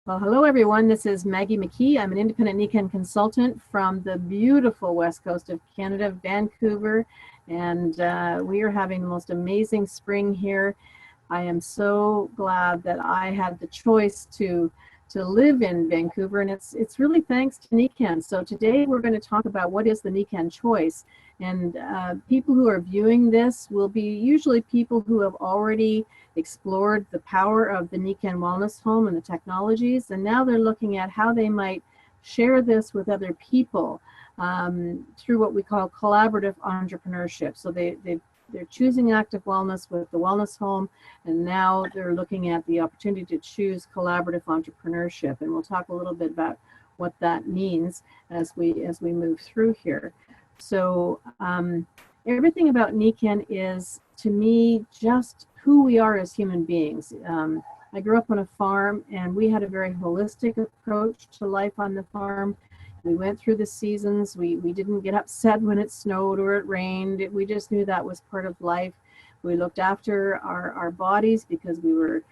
Well, hello everyone. This is Maggie McKee. I'm an independent Nikken consultant from the beautiful west coast of Canada, Vancouver, and we are having the most amazing spring here. I am so glad that I had the choice to live in Vancouver, and it's really thanks to Nikken. So today we're going to talk about what is the Nikken choice, and people who are viewing this will be usually people who have already explored the power of the Nikken Wellness Home and the technologies, and now they're looking at how they might share this with other people through what we call collaborative entrepreneurship. So they're choosing active wellness with the wellness home, and now they're looking at the opportunity to choose collaborative entrepreneurship. And we'll talk a little bit about what that means as we move through here. So everything about Nikken is, to me, just who we are as human beings. I grew up on a farm, and we had a very holistic approach to life on the farm. We went through the seasons. We didn't get upset when it snowed or it rained. We just knew that was part of life. We looked after our bodies because we were,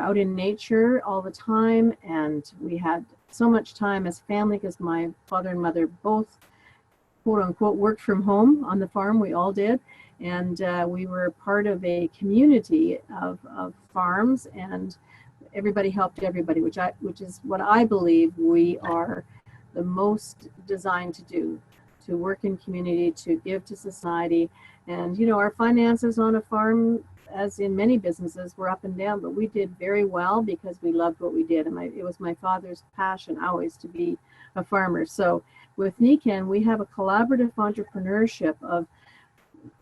out in nature all the time, and we had so much time as family because my father and mother both, quote unquote, worked from home on the farm. We all did. And we were part of a community of farms, and everybody helped everybody, which is what I believe we are the most designed to do, to work in community, to give to society. And our finances on a farm, as in many businesses, were up and down, but we did very well because we loved what we did. And it was my father's passion always to be a farmer. So with Nikken, we have a collaborative entrepreneurship of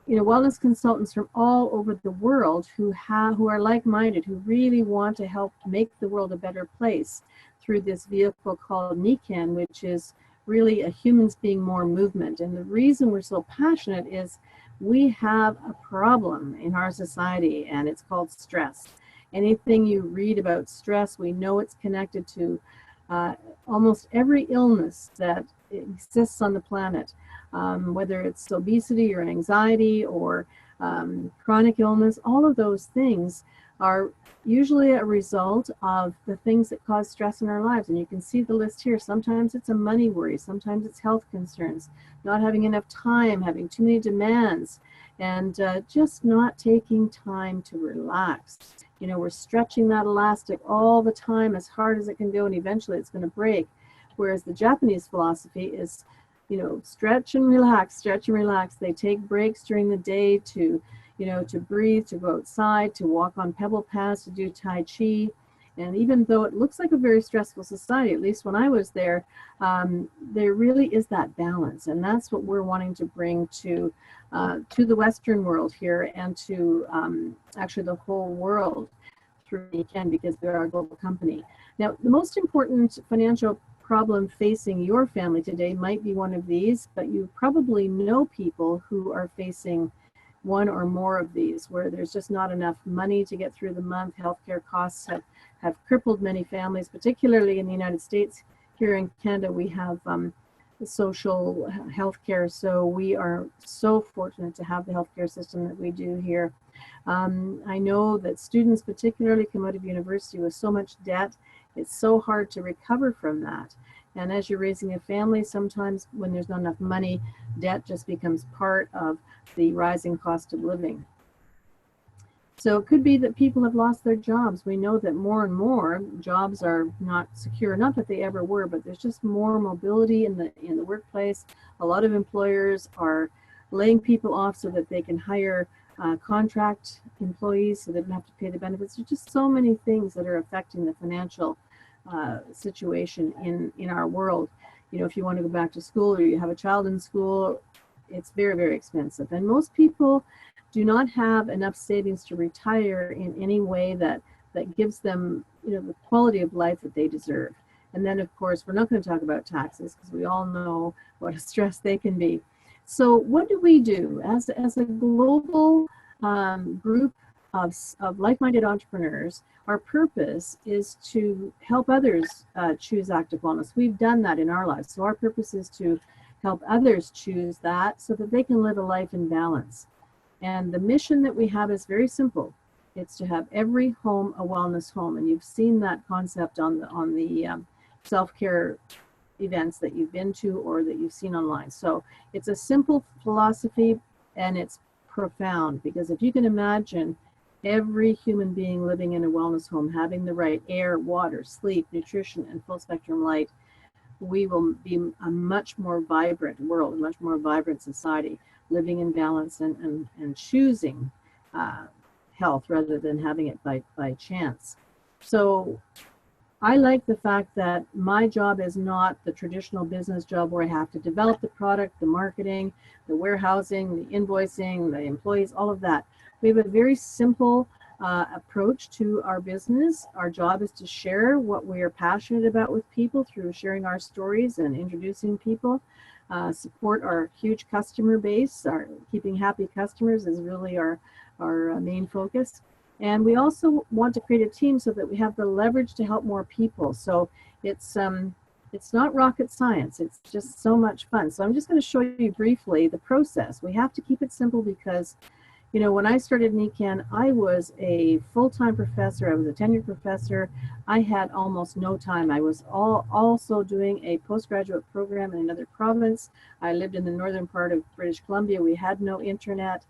wellness consultants from all over the world who are like-minded, who really want to help make the world a better place through this vehicle called Nikken, which is really a humans being more movement. And the reason we're so passionate is we have a problem in our society, and it's called stress. Anything you read about stress, we know it's connected to almost every illness that exists on the planet. Whether it's obesity or anxiety or chronic illness, all of those things are usually a result of the things that cause stress in our lives. And you can see the list here. Sometimes it's a money worry, sometimes it's health concerns, not having enough time, having too many demands, and just not taking time to relax. We're stretching that elastic all the time as hard as it can go, and eventually it's going to break. Whereas the Japanese philosophy is, stretch and relax, stretch and relax. They take breaks during the day to breathe, to go outside, to walk on pebble paths, to do Tai Chi. And even though it looks like a very stressful society, at least when I was there, there really is that balance. And that's what we're wanting to bring to the Western world here, and to actually the whole world through Nikken, because we are a global company. Now, the most important financial problem facing your family today might be one of these, but you probably know people who are facing one or more of these, where there's just not enough money to get through the month. Healthcare costs have crippled many families, particularly in the United States. Here in Canada, we have social healthcare, so we are so fortunate to have the healthcare system that we do here. I know that students particularly come out of university with so much debt. It's so hard to recover from that. And as you're raising a family, sometimes when there's not enough money, debt just becomes part of the rising cost of living. So it could be that people have lost their jobs. We know that more and more jobs are not secure, not that they ever were, but there's just more mobility in the workplace. A lot of employers are laying people off so that they can hire contract employees so they don't have to pay the benefits. There's just so many things that are affecting the financial situation in our world. If you want to go back to school, or you have a child in school, it's very, very expensive. And most people do not have enough savings to retire in any way that gives them the quality of life that they deserve. And then, of course, we're not going to talk about taxes, because we all know what a stress they can be. So what do we do as a global group of like-minded entrepreneurs? Our purpose is to help others choose active wellness. We've done that in our lives. So our purpose is to help others choose that so that they can live a life in balance. And the mission that we have is very simple. It's to have every home a wellness home. And you've seen that concept on the self-care events that you've been to or that you've seen online. So it's a simple philosophy, and it's profound, because if you can imagine every human being living in a wellness home, having the right air, water, sleep, nutrition, and full spectrum light, we will be a much more vibrant world, a much more vibrant society, living in balance and choosing health rather than having it by chance. So I like the fact that my job is not the traditional business job where I have to develop the product, the marketing, the warehousing, the invoicing, the employees, all of that. We have a very simple approach to our business. Our job is to share what we are passionate about with people through sharing our stories and introducing people, support our huge customer base. Our keeping happy customers is really our main focus. And we also want to create a team so that we have the leverage to help more people. So it's not rocket science. It's just so much fun. So I'm just going to show you briefly the process. We have to keep it simple because, you know, when I started Nikken, I was a full-time professor. I was a tenured professor. I had almost no time. I was also doing a postgraduate program in another province. I lived in the northern part of British Columbia. We had no internet.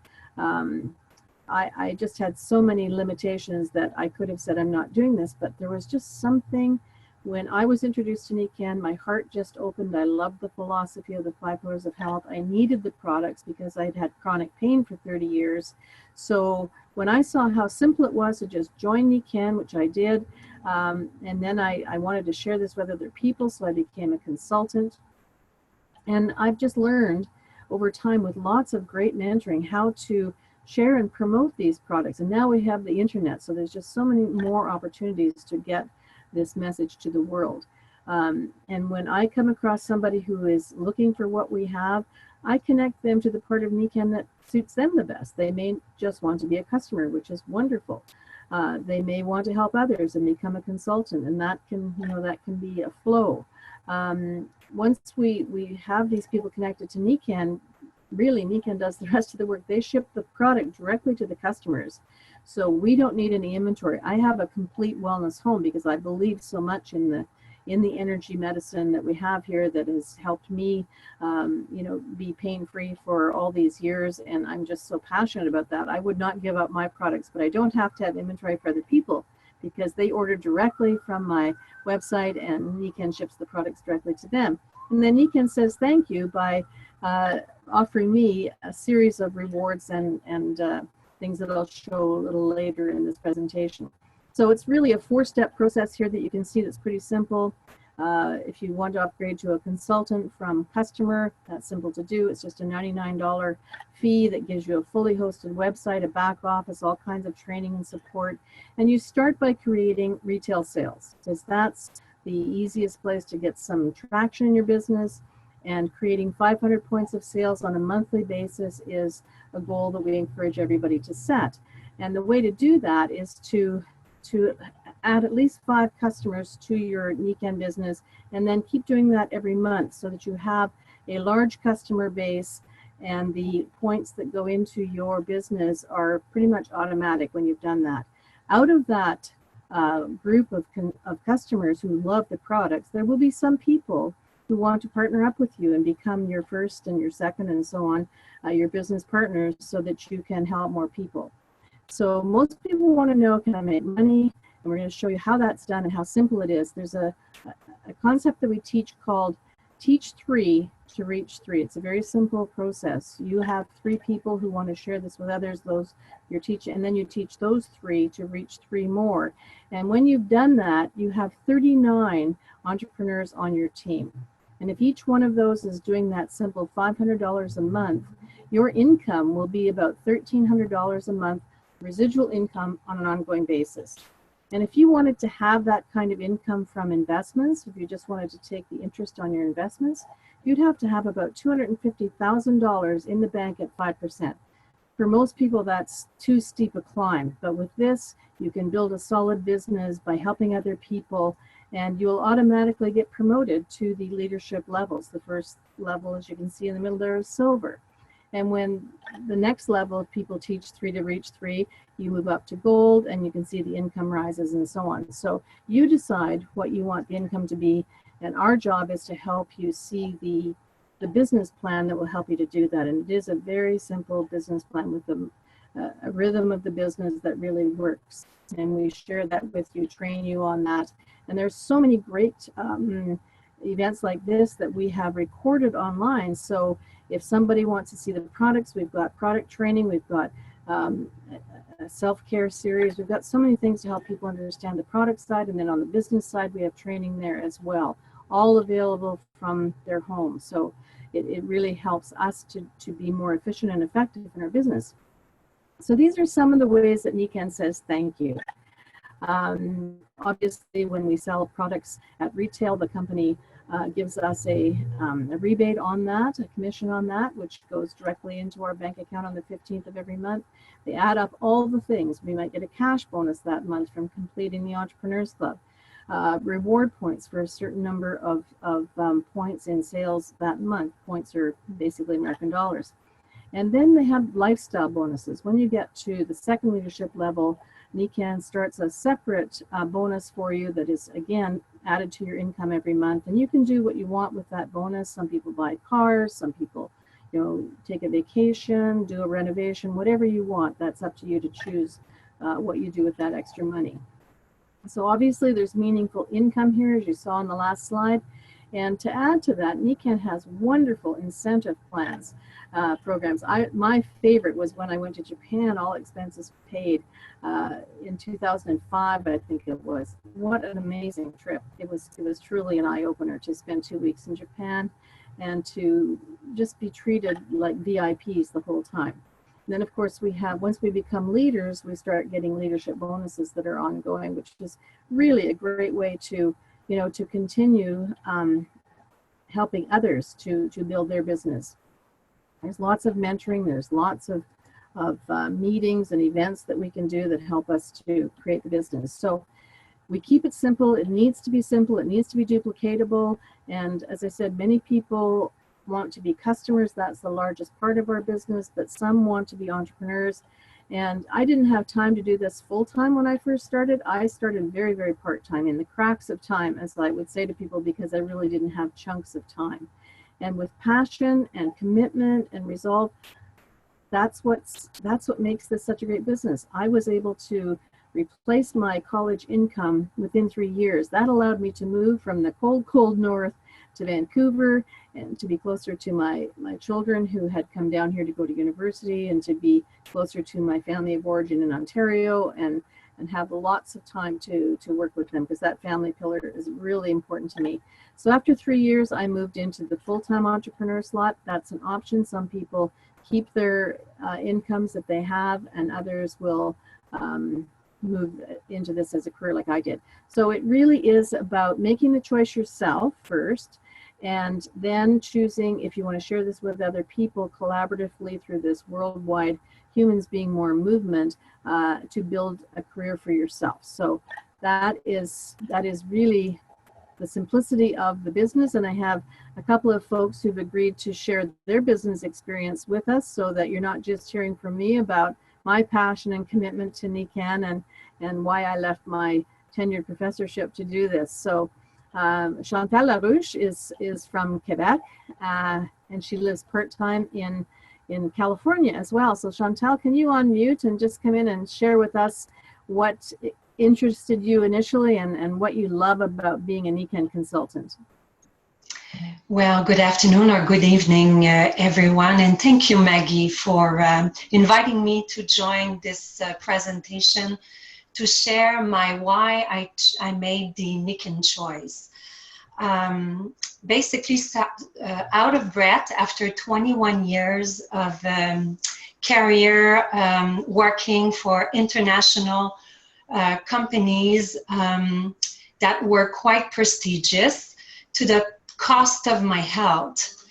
I just had so many limitations that I could have said, I'm not doing this, but there was just something when I was introduced to Nikken, my heart just opened. I loved the philosophy of the 5 pillars of health. I needed the products because I'd had chronic pain for 30 years. So when I saw how simple it was to just join Nikken, which I did, and then I wanted to share this with other people, so I became a consultant. And I've just learned over time with lots of great mentoring how to share and promote these products. And now we have the internet, so there's just so many more opportunities to get this message to the world. And when I come across somebody who is looking for what we have, I connect them to the part of Nikken that suits them the best. They may just want to be a customer, which is wonderful. They may want to help others and become a consultant, and that can, you know, that can be a flow. Once we have these people connected to Nikken, really Nikken does the rest of the work. They ship the product directly to the customers. So we don't need any inventory. I have a complete wellness home because I believe so much in the energy medicine that we have here that has helped me, you know, be pain-free for all these years. And I'm just so passionate about that. I would not give up my products, but I don't have to have inventory for other people because they order directly from my website and Nikken ships the products directly to them. And then Nikken says thank you by offering me a series of rewards and things that I'll show a little later in this presentation. So it's really a 4-step process here that you can see that's pretty simple. If you want to upgrade to a consultant from customer, that's simple to do. It's just a $99 fee that gives you a fully hosted website, a back office, all kinds of training and support. And you start by creating retail sales, because that's the easiest place to get some traction in your business. And creating 500 points of sales on a monthly basis is a goal that we encourage everybody to set. And the way to do that is to add at least 5 customers to your Nikken business, and then keep doing that every month so that you have a large customer base, and the points that go into your business are pretty much automatic when you've done that. Out of that group of customers who love the products, there will be some people who want to partner up with you and become your first and your second and so on, your business partners, so that you can help more people. So most people want to know, can I make money? And we're going to show you how that's done and how simple it is. There's a concept that we teach called Teach 3 to Reach 3. It's a very simple process. You have 3 people who want to share this with others, those you're teaching, and then you teach those 3 to reach 3 more. And when you've done that, you have 39 entrepreneurs on your team. And if each one of those is doing that simple $500 a month, your income will be about $1,300 a month residual income on an ongoing basis. And if you wanted to have that kind of income from investments, if you just wanted to take the interest on your investments, you'd have to have about $250,000 in the bank at 5%. For most people, that's too steep a climb. But with this, you can build a solid business by helping other people, and you'll automatically get promoted to the leadership levels. The first level, as you can see in the middle there, is silver. And when the next level of people teach 3 to reach 3, you move up to gold, and you can see the income rises and so on. So you decide what you want the income to be, and our job is to help you see the business plan that will help you to do that. And it is a very simple business plan with a rhythm of the business that really works. And we share that with you, train you on that. And there's so many great events like this that we have recorded online. So if somebody wants to see the products, we've got product training, we've got a self-care series. We've got so many things to help people understand the product side, and then on the business side, we have training there as well, all available from their home. So it really helps us to be more efficient and effective in our business. So these are some of the ways that Nikken says thank you. Obviously, when we sell products at retail, the company gives us a rebate on that, a commission on that, which goes directly into our bank account on the 15th of every month. They add up all the things. We might get a cash bonus that month from completing the Entrepreneurs Club, reward points for a certain number of points in sales that month. Points are basically American dollars. And then they have lifestyle bonuses. When you get to the second leadership level, Nikken starts a separate bonus for you that is, again, added to your income every month. And you can do what you want with that bonus. Some people buy cars, some people, take a vacation, do a renovation, whatever you want. That's up to you to choose what you do with that extra money. So obviously there's meaningful income here, as you saw on the last slide. And to add to that, Nikken has wonderful incentive plans, programs. My favorite was when I went to Japan, all expenses paid, in 2005, I think it was. What an amazing trip. It was truly an eye-opener to spend 2 weeks in Japan and to just be treated like VIPs the whole time. And then, of course, once we become leaders, we start getting leadership bonuses that are ongoing, which is really a great way to continue helping others to build their business. There's lots of mentoring. There's lots of meetings and events that we can do that help us to create the business. So we keep it simple. It needs to be simple. It needs to be duplicatable. And as I said, many people want to be customers. That's the largest part of our business, but some want to be entrepreneurs. And I didn't have time to do this full-time when I first started. I started very, very part-time, in the cracks of time, as I would say to people, because I really didn't have chunks of time. And with passion and commitment and resolve, that's what makes this such a great business. I was able to replace my college income within 3 years. That allowed me to move from the cold, cold north to Vancouver and to be closer to my children who had come down here to go to university, and to be closer to my family of origin in Ontario, and have lots of time to work with them, because that family pillar is really important to me. So after 3 years, I moved into the full-time entrepreneur slot. That's an option. Some people keep their incomes that they have, and others will move into this as a career like I did. So it really is about making the choice yourself first, and then choosing if you want to share this with other people collaboratively through this worldwide Humans Being More movement, to build a career for yourself. So that is really the simplicity of the business. And I have a couple of folks who've agreed to share their business experience with us, so that you're not just hearing from me about my passion and commitment to Nikken and why I left my tenured professorship to do this. So Chantal Laroche is from Quebec, and she lives part-time in California as well. So Chantal, can you unmute and just come in and share with us what interested you initially and what you love about being a Nikken consultant? Well, good afternoon or good evening, everyone, and thank you, Maggie, for inviting me to join this presentation to share my why I made the Nikken choice. Basically, out of breath after 21 years of career working for international companies that were quite prestigious, to the cost of my health.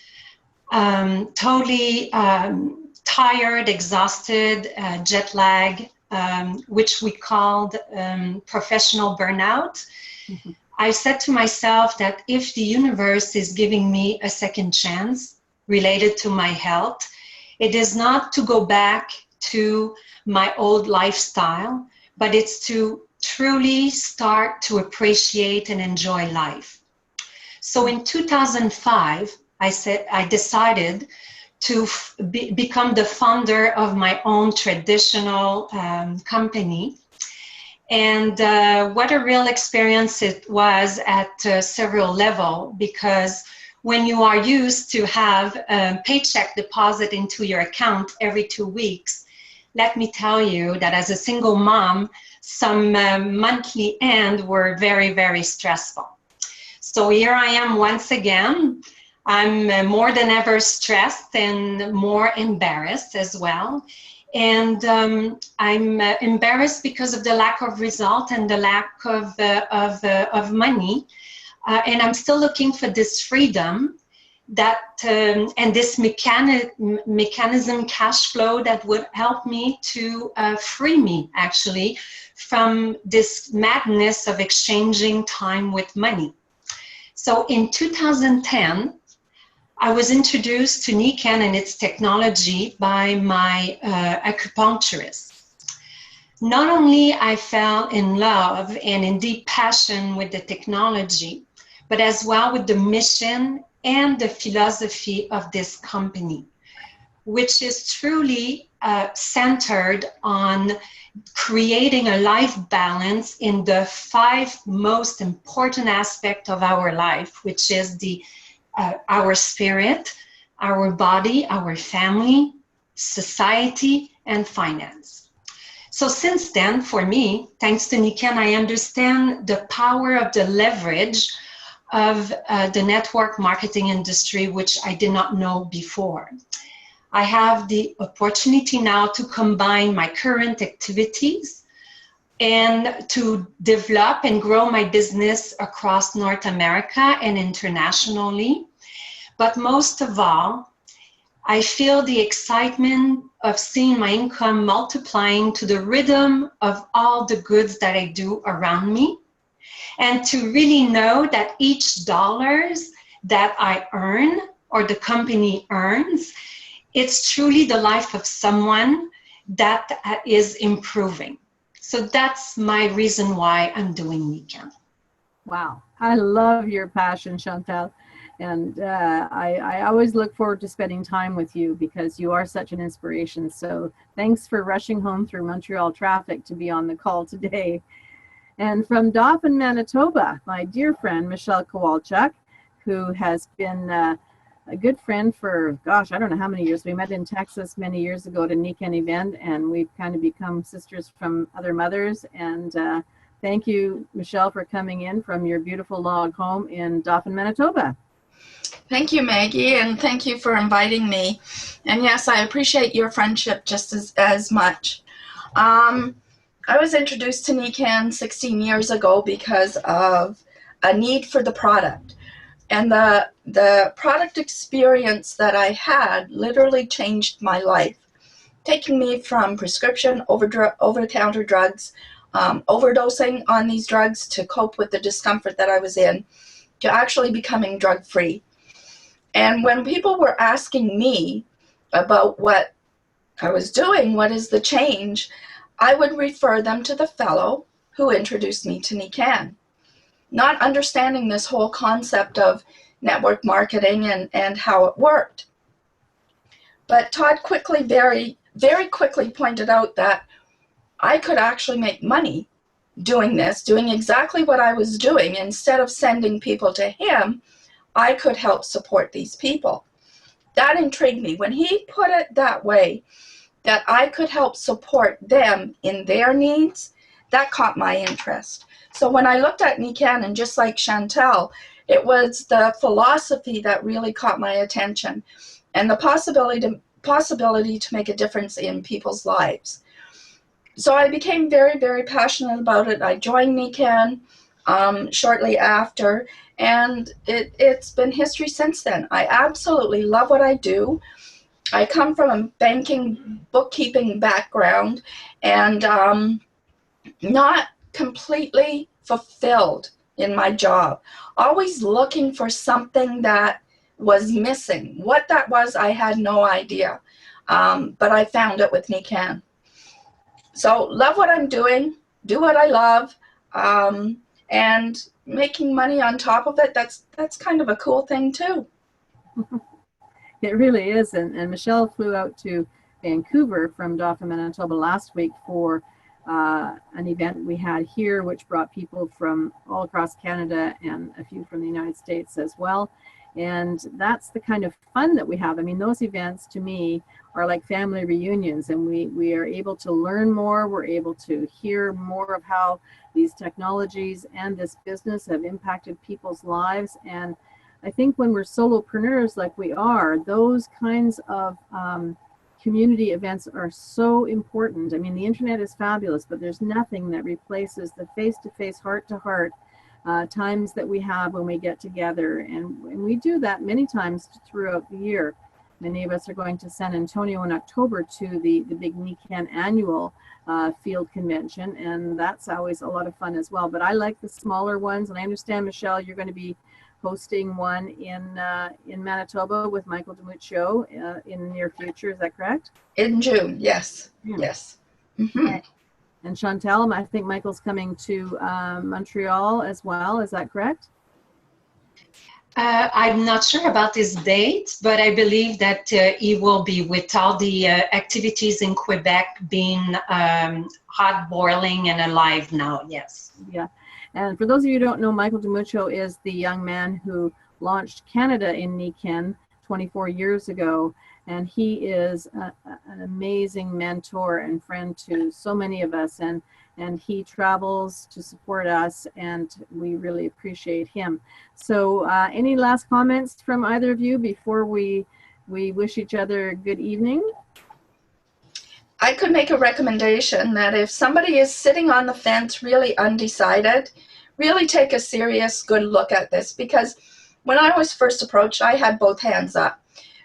Totally tired, exhausted, jet lag, which we called professional burnout. Mm-hmm. I said to myself that if the universe is giving me a second chance related to my health, It is not to go back to my old lifestyle, but it's to truly start to appreciate and enjoy life. So in 2005, I decided to become the founder of my own traditional company. And what a real experience it was at several levels, because when you are used to have a paycheck deposit into your account every 2 weeks, let me tell you that as a single mom, some monthly end were very, very stressful. So here I am once again. I'm more than ever stressed and more embarrassed as well. And I'm embarrassed because of the lack of result and the lack of money. And I'm still looking for this freedom that and this mechanism, cash flow, that would help me to free me actually from this madness of exchanging time with money. So in 2010, I was introduced to Nikken and its technology by my acupuncturist. Not only I fell in love and in deep passion with the technology, but as well with the mission and the philosophy of this company, which is truly centered on creating a life balance in the 5 most important aspects of our life, which is our spirit, our body, our family, society, and finance. So since then, for me, thanks to Nikken, I understand the power of the leverage of the network marketing industry, which I did not know before. I have the opportunity now to combine my current activities and to develop and grow my business across North America and internationally. But most of all, I feel the excitement of seeing my income multiplying to the rhythm of all the goods that I do around me, and to really know that each dollars that I earn or the company earns, it's truly the life of someone that is improving. So that's my reason why I'm doing Nikken. Wow, I love your passion, Chantal. And I always look forward to spending time with you because you are such an inspiration. So thanks for rushing home through Montreal traffic to be on the call today. And from Dauphin, Manitoba, my dear friend, Michele Kowalchuk, who has been a good friend for, gosh, I don't know how many years. We met in Texas many years ago at a Nikken event, and we've kind of become sisters from other mothers. And thank you, Michele, for coming in from your beautiful log home in Dauphin, Manitoba. Thank you, Maggie, and thank you for inviting me. And yes, I appreciate your friendship just as much. I was introduced to Nikken 16 years ago because of a need for the product. And the product experience that I had literally changed my life, taking me from prescription over-the-counter drugs, overdosing on these drugs to cope with the discomfort that I was in, to actually becoming drug-free. And when people were asking me about what I was doing, what is the change, I would refer them to the fellow who introduced me to Nikken. Not understanding this whole concept of network marketing and how it worked. But Todd quickly, very, very quickly pointed out that I could actually make money doing this, doing exactly what I was doing. Instead of sending people to him, I could help support these people. That intrigued me. When he put it that way, that I could help support them in their needs, that caught my interest. So when I looked at Nikken, and just like Chantal, it was the philosophy that really caught my attention, and the possibility to make a difference in people's lives. So I became very, very passionate about it. I joined Nikken shortly after, and it's been history since then. I absolutely love what I do. I come from a banking, bookkeeping background, and not completely fulfilled in my job. Always looking for something that was missing. What that was, I had no idea. but I found it with Nikken. So love what I'm doing, do what I love, and making money on top of it, that's kind of a cool thing too. It really is. And Michelle flew out to Vancouver from Dauphin, Manitoba last week for an event we had here, which brought people from all across Canada and a few from the United States as well. And that's the kind of fun that we have. I mean, those events to me are like family reunions, and we are able to learn more. We're able to hear more of how these technologies and this business have impacted people's lives. And I think when we're solopreneurs like we are, those kinds of community events are so important. I mean, the internet is fabulous, but there's nothing that replaces the face-to-face, heart-to-heart times that we have when we get together. And we do that many times throughout the year. Many of us are going to San Antonio in October to the big Nikken annual field convention, and that's always a lot of fun as well. But I like the smaller ones, and I understand, Michelle, you're going to be hosting one in Manitoba with Michael DeMuccio in the near future. Is that correct? In June, yes. Yeah. Yes. Mm-hmm. And Chantal, I think Michael's coming to Montreal as well. Is that correct? I'm not sure about this date, but I believe that he will be, with all the activities in Quebec being hot boiling and alive now. Yes. Yeah. And for those of you who don't know, Michael DeMuccio is the young man who launched Canada in Nikken 24 years ago. And he is an amazing mentor and friend to so many of us. And he travels to support us, and we really appreciate him. So any last comments from either of you before we wish each other a good evening? I could make a recommendation that if somebody is sitting on the fence, really undecided, really take a serious, good look at this. Because when I was first approached, I had both hands up.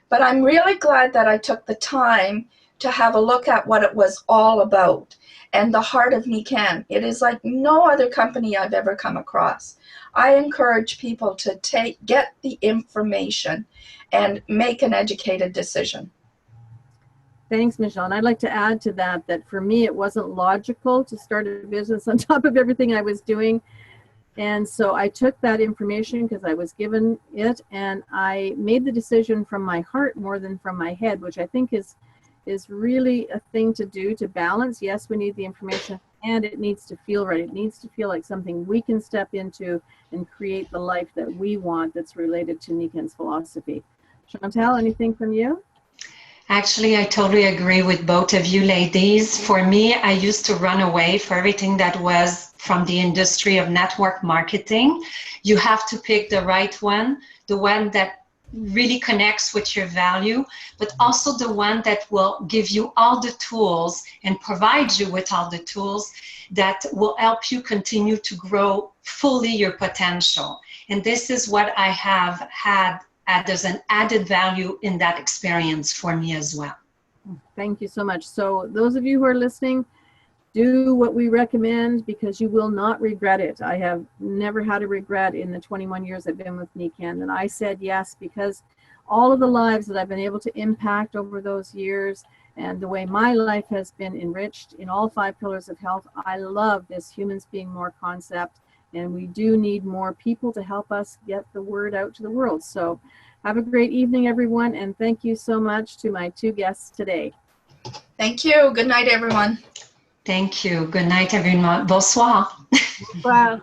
But I'm really glad that I took the time to have a look at what it was all about and the heart of Nikken. It is like no other company I've ever come across. I encourage people to get the information and make an educated decision. Thanks, Michelle. And I'd like to add to that for me, it wasn't logical to start a business on top of everything I was doing. And so I took that information because I was given it, and I made the decision from my heart more than from my head, which I think is really a thing to do, to balance. Yes, we need the information, and it needs to feel right. It needs to feel like something we can step into and create the life that we want that's related to Nikken's philosophy. Chantal, anything from you? Actually, I totally agree with both of you ladies. For me, I used to run away for everything that was from the industry of network marketing. You have to pick the right one, the one that really connects with your value, but also the one that will give you all the tools and provide you with all the tools that will help you continue to grow fully your potential. And this is what I have had as an added value in that experience for me as well. Thank you so much. So those of you who are listening, do what we recommend, because you will not regret it. I have never had a regret in the 21 years I've been with Nikken. And I said yes because all of the lives that I've been able to impact over those years, and the way my life has been enriched in all 5 pillars of health, I love this humans being more concept. And we do need more people to help us get the word out to the world. So have a great evening, everyone. And thank you so much to my 2 guests today. Thank you. Good night, everyone. Thank you. Good night, everyone. Bonsoir. Wow.